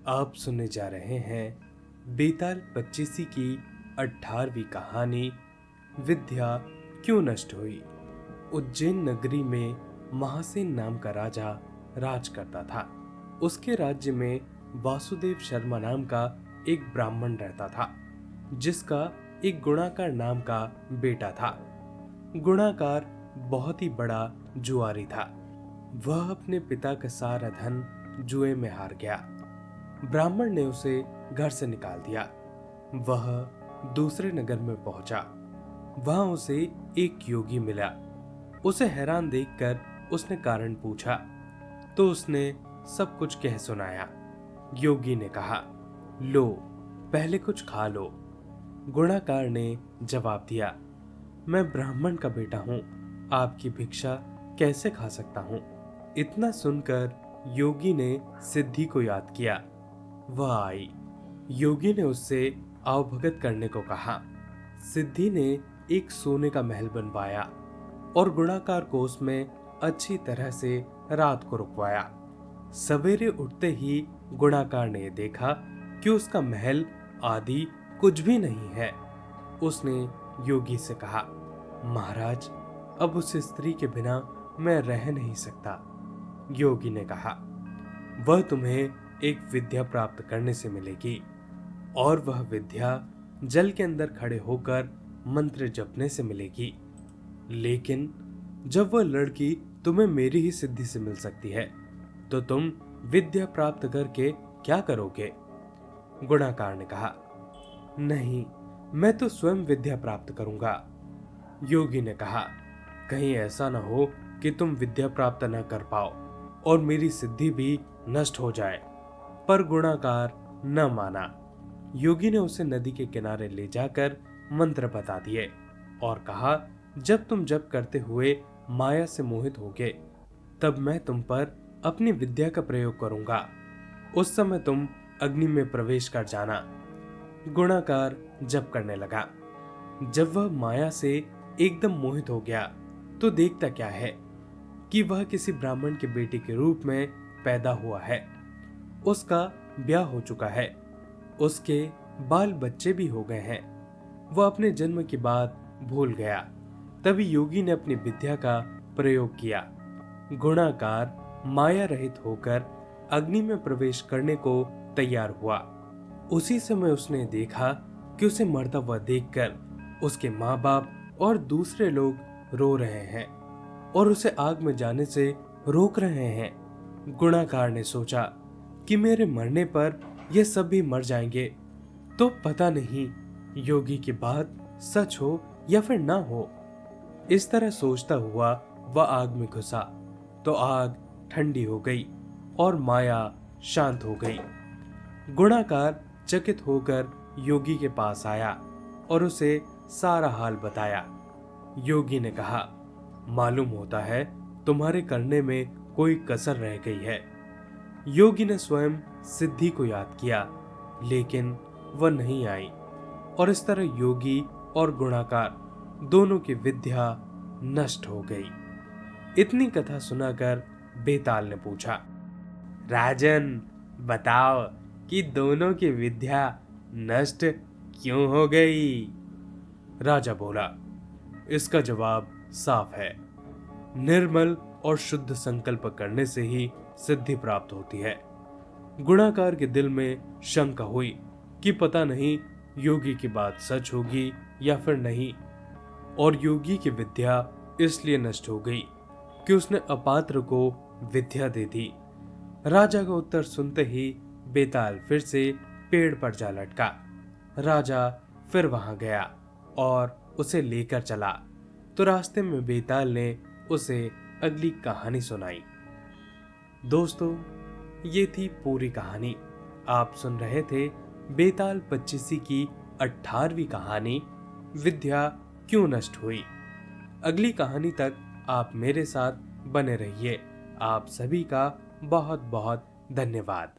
आप सुनने जा रहे हैं बेताल पच्चीसी की 18वीं कहानी विद्या क्यों नष्ट हुई। उज्जैन नगरी में महासेन नाम का राजा राज करता था। उसके राज्य में वासुदेव शर्मा नाम का एक ब्राह्मण रहता था, जिसका एक गुणाकार नाम का बेटा था। गुणाकार बहुत ही बड़ा जुआरी था। वह अपने पिता का सारा धन जुए में हार गया। ब्राह्मण ने उसे घर से निकाल दिया। वह दूसरे नगर में पहुंचा। वहां उसे एक योगी मिला। उसे हैरान देखकर उसने कारण पूछा तो उसने सब कुछ कह सुनाया। योगी ने कहा, लो, पहले कुछ खा लो। गुणाकार ने जवाब दिया, मैं ब्राह्मण का बेटा हूं, आपकी भिक्षा कैसे खा सकता हूं। इतना सुनकर योगी ने सिद्धि को याद किया। वह आई। योगी ने उससे आवभगत करने को कहा। सिद्धि ने एक सोने का महल बनवाया और गुणाकार को उसमें अच्छी तरह से रात को रुकवाया। सवेरे उठते ही गुणाकार ने देखा कि उसका महल आदि कुछ भी नहीं है। उसने योगी से कहा, महाराज, अब उस स्त्री के बिना मैं रह नहीं सकता। योगी ने कहा, वह तुम्हें एक विद्या प्राप्त करने से मिलेगी और वह विद्या जल के अंदर खड़े होकर मंत्र जपने से मिलेगी। लेकिन जब वह लड़की तुम्हें मेरी ही सिद्धि से मिल सकती है, तो तुम विद्या प्राप्त करके क्या करोगे। गुणाकार ने कहा, नहीं, मैं तो स्वयं विद्या प्राप्त करूंगा। योगी ने कहा, कहीं ऐसा न हो कि तुम विद्या प्राप्त न कर पाओ और मेरी सिद्धि भी नष्ट हो जाए। पर गुणाकार न माना। योगी ने उसे नदी के किनारे ले जाकर मंत्र बता दिए और कहा, जब तुम जप करते हुए माया से मोहित होगे, तब मैं तुम पर अपनी विद्या का प्रयोग करूंगा। उस समय तुम अग्नि में प्रवेश कर जाना। गुणाकार जप करने लगा। जब वह माया से एकदम मोहित हो गया तो देखता क्या है कि वह किसी ब्राह्मण के बेटे के रूप में पैदा हुआ है। उसका ब्याह हो चुका है। उसके बाल बच्चे भी हो गए हैं। वह अपने जन्म की बात भूल गया। तभी योगी ने अपनी विद्या का प्रयोग किया। गुणाकार माया रहित होकर अग्नि में प्रवेश करने को तैयार हुआ। उसी समय उसने देखा कि उसे मरता हुआ देखकर उसके माँ बाप और दूसरे लोग रो रहे हैं और उसे आग में जाने से रोक रहे हैं। गुणाकार ने सोचा कि मेरे मरने पर ये सब भी मर जाएंगे, तो पता नहीं योगी की बात सच हो या फिर ना हो। इस तरह सोचता हुआ वह आग में घुसा तो आग ठंडी हो गई और माया शांत हो गई। गुणाकार चकित होकर योगी के पास आया और उसे सारा हाल बताया। योगी ने कहा, मालूम होता है तुम्हारे करने में कोई कसर रह गई है। योगी ने स्वयं सिद्धि को याद किया, लेकिन वह नहीं आई और इस तरह योगी और गुणाकार दोनों की विद्या नष्ट हो गई। इतनी कथा सुनाकर बेताल ने पूछा, राजन, बताओ कि दोनों की विद्या नष्ट क्यों हो गई। राजा बोला, इसका जवाब साफ है। निर्मल और शुद्ध संकल्प करने से ही सिद्धि प्राप्त होती है। गुणाकार के दिल में शंका हुई कि पता नहीं योगी की बात सच होगी या फिर नहीं, और योगी की विद्या इसलिए नष्ट हो गई कि उसने अपात्र को विद्या दे दी। राजा का उत्तर सुनते ही बेताल फिर से पेड़ पर जा लटका। राजा फिर वहां गया और उसे लेकर चला तो रास्ते में बेताल ने उसे अगली कहानी सुनाई। दोस्तों, ये थी पूरी कहानी। आप सुन रहे थे बेताल पच्चीसी की 18वीं कहानी विद्या क्यों नष्ट हुई। अगली कहानी तक आप मेरे साथ बने रहिए। आप सभी का बहुत बहुत धन्यवाद।